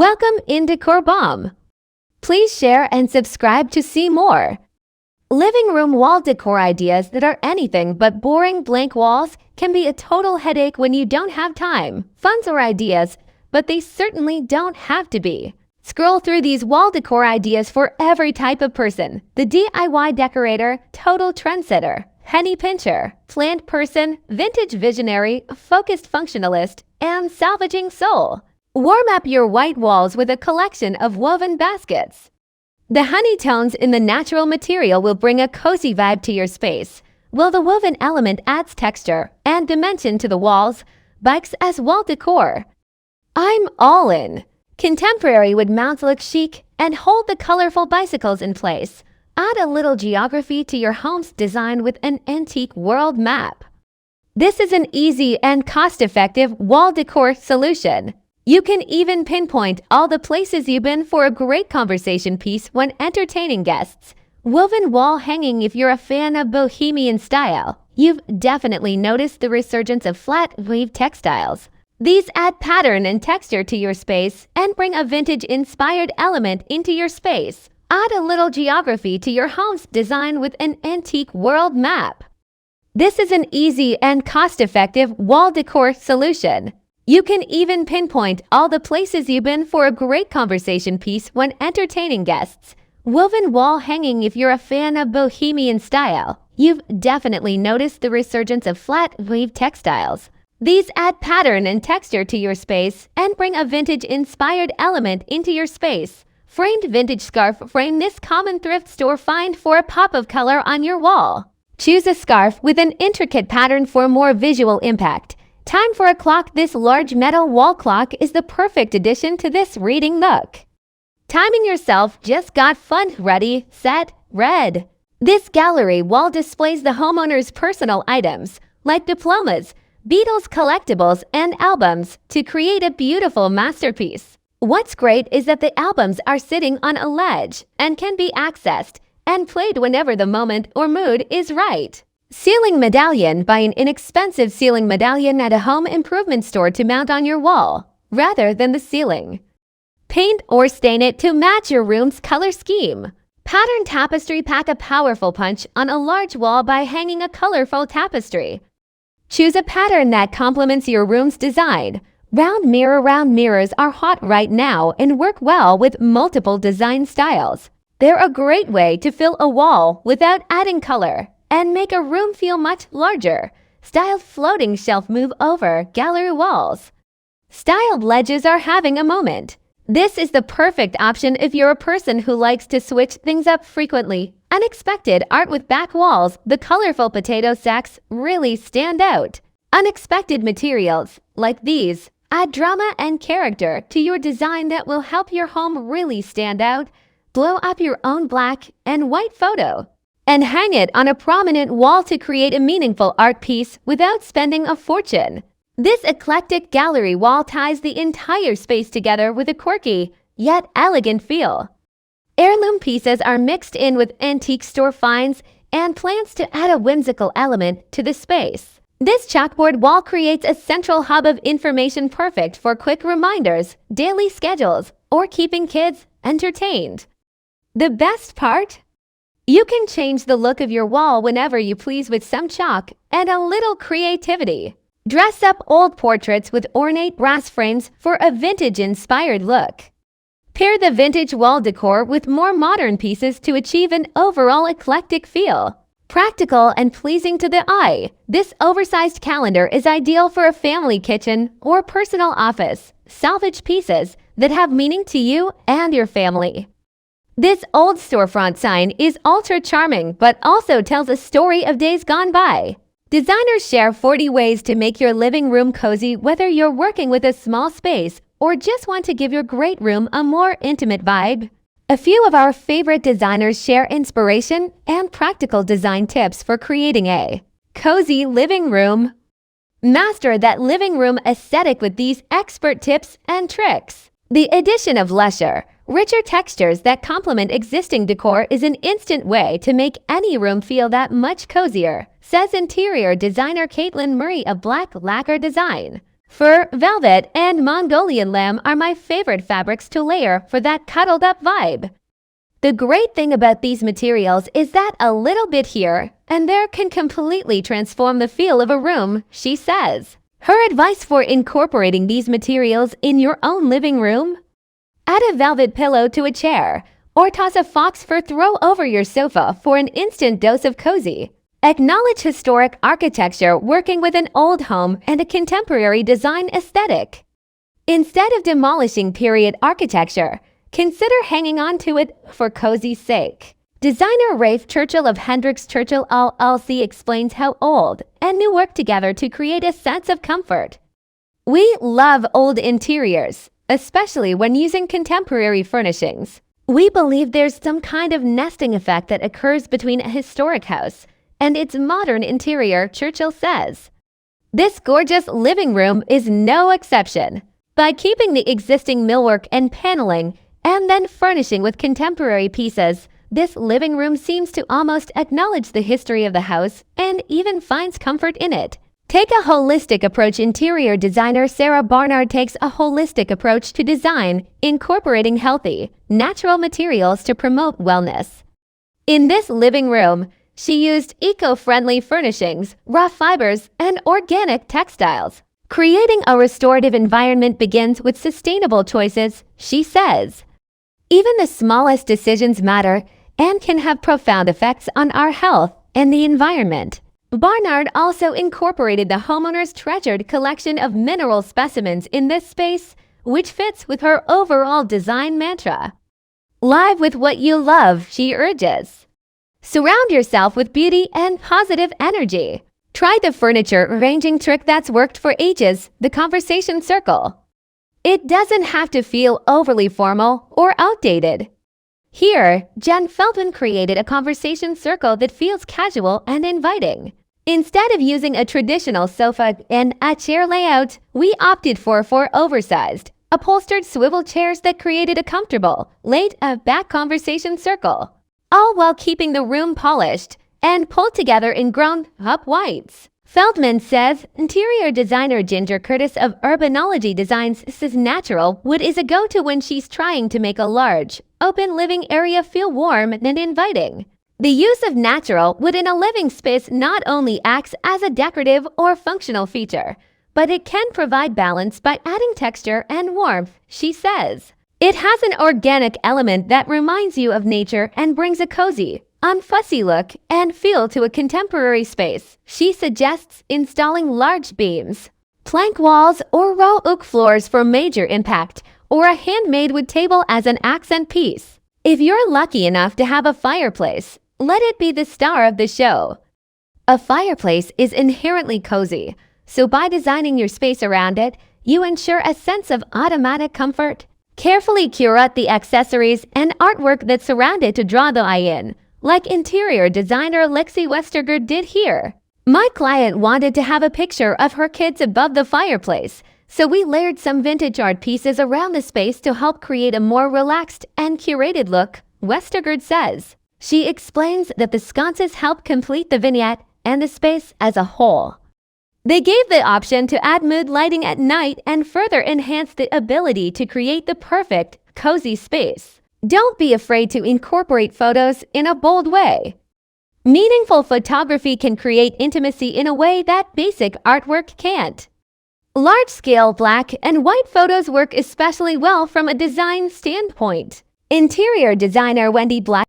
Welcome in Decor Bomb. Please share and subscribe to see more. Living room wall decor ideas that are anything but boring blank walls can be a total headache when you don't have time, funds, or ideas, but they certainly don't have to be. Scroll through these wall decor ideas for every type of person: the DIY decorator, total trendsetter, penny pincher, planned person, vintage visionary, focused functionalist, and salvaging soul. Warm up your white walls with a collection of woven baskets. The honey tones in the natural material will bring a cozy vibe to your space, while the woven element adds texture and dimension to the walls. Bikes as wall decor. I'm all in. Contemporary wood mounts look chic and hold the colorful bicycles in place. Add a little geography to your home's design with an antique world map. This is an easy and cost-effective wall decor solution. You can even pinpoint all the places you've been for a great conversation piece when entertaining guests. Woven wall hanging. If you're a fan of bohemian style, you've definitely noticed the resurgence of flat weave textiles. These add pattern and texture to your space and bring a vintage-inspired element into your space. Add a little geography to your home's design with an antique world map. This is an easy and cost-effective wall decor solution. You can even pinpoint all the places you've been for a great conversation piece when entertaining guests. Woven wall hanging. If you're a fan of bohemian style, you've definitely noticed the resurgence of flat weave textiles. These add pattern and texture to your space and bring a vintage-inspired element into your space. Framed vintage scarf frame. This common thrift store find for a pop of color on your wall. Choose a scarf with an intricate pattern for more visual impact. Time for a clock. This large metal wall clock is the perfect addition to this reading nook. Timing yourself. Just got fun. Ready, set, red. This gallery wall displays the homeowner's personal items like diplomas, Beatles collectibles, and albums to create a beautiful masterpiece. What's great is that the albums are sitting on a ledge and can be accessed and played whenever the moment or mood is right. Ceiling medallion. Buy an inexpensive ceiling medallion at a home improvement store to mount on your wall, rather than the ceiling. Paint or stain it to match your room's color scheme. Pattern tapestry. Pack a powerful punch on a large wall by hanging a colorful tapestry. Choose a pattern that complements your room's design. Round mirrors are hot right now and work well with multiple design styles. They're a great way to fill a wall without adding color and make a room feel much larger. Styled floating shelf. Move over gallery walls. Styled ledges are having a moment. This is the perfect option if you're a person who likes to switch things up frequently. Unexpected art with back walls. The colorful potato sacks really stand out. Unexpected materials like these add drama and character to your design that will help your home really stand out. Blow up your own black and white photo and hang it on a prominent wall to create a meaningful art piece without spending a fortune. This eclectic gallery wall ties the entire space together with a quirky yet elegant feel. Heirloom pieces are mixed in with antique store finds and plants to add a whimsical element to the space. This chalkboard wall creates a central hub of information, perfect for quick reminders, daily schedules, or keeping kids entertained. The best part? You can change the look of your wall whenever you please with some chalk and a little creativity. Dress up old portraits with ornate brass frames for a vintage-inspired look. Pair the vintage wall decor with more modern pieces to achieve an overall eclectic feel. Practical and pleasing to the eye, this oversized calendar is ideal for a family kitchen or personal office. Salvage pieces that have meaning to you and your family. This old storefront sign is ultra charming but also tells a story of days gone by. Designers share 40 ways to make your living room cozy, whether you're working with a small space or just want to give your great room a more intimate vibe. A few of our favorite designers share inspiration and practical design tips for creating a cozy living room. Master that living room aesthetic with these expert tips and tricks. The addition of lusher, richer textures that complement existing decor is an instant way to make any room feel that much cozier, says interior designer Caitlin Murray of Black Lacquer Design. Fur, velvet, and Mongolian lamb are my favorite fabrics to layer for that cuddled-up vibe. The great thing about these materials is that a little bit here and there can completely transform the feel of a room, she says. Her advice for incorporating these materials in your own living room? Add a velvet pillow to a chair, or toss a fox fur throw over your sofa for an instant dose of cozy. Acknowledge historic architecture working with an old home and a contemporary design aesthetic. Instead of demolishing period architecture, consider hanging on to it for cozy's sake. Designer Rafe Churchill of Hendricks Churchill LLC explains how old and new work together to create a sense of comfort. We love old interiors, especially when using contemporary furnishings. We believe there's some kind of nesting effect that occurs between a historic house and its modern interior, Churchill says. This gorgeous living room is no exception. By keeping the existing millwork and paneling and then furnishing with contemporary pieces, this living room seems to almost acknowledge the history of the house and even finds comfort in it. Take a holistic approach. Interior designer Sarah Barnard takes a holistic approach to design, incorporating healthy, natural materials to promote wellness. In this living room, she used eco-friendly furnishings, raw fibers, and organic textiles. Creating a restorative environment begins with sustainable choices, she says. Even the smallest decisions matter and can have profound effects on our health and the environment. Barnard also incorporated the homeowner's treasured collection of mineral specimens in this space, which fits with her overall design mantra. Live with what you love, she urges. Surround yourself with beauty and positive energy. Try the furniture arranging trick that's worked for ages, the conversation circle. It doesn't have to feel overly formal or outdated. Here, Jen Feldman created a conversation circle that feels casual and inviting. Instead of using a traditional sofa and a chair layout, we opted for four oversized, upholstered swivel chairs that created a comfortable, laid-back conversation circle, all while keeping the room polished and pulled together in grown-up whites. Feldman says interior designer Ginger Curtis of Urbanology Designs says natural wood is a go-to when she's trying to make a large, open living area feel warm and inviting. The use of natural wood in a living space not only acts as a decorative or functional feature, but it can provide balance by adding texture and warmth, she says. It has an organic element that reminds you of nature and brings a cozy, unfussy look and feel to a contemporary space. She suggests installing large beams, plank walls, or raw oak floors for major impact, or a handmade wood table as an accent piece. If you're lucky enough to have a fireplace, let it be the star of the show. A fireplace is inherently cozy, so by designing your space around it, you ensure a sense of automatic comfort. Carefully curate the accessories and artwork that surround it to draw the eye in, like interior designer Lexi Westergaard did here. My client wanted to have a picture of her kids above the fireplace, so we layered some vintage art pieces around the space to help create a more relaxed and curated look, Westergaard says. She explains that the sconces help complete the vignette and the space as a whole. They gave the option to add mood lighting at night and further enhance the ability to create the perfect, cozy space. Don't be afraid to incorporate photos in a bold way. Meaningful photography can create intimacy in a way that basic artwork can't. Large-scale black and white photos work especially well from a design standpoint. Interior designer Wendy Black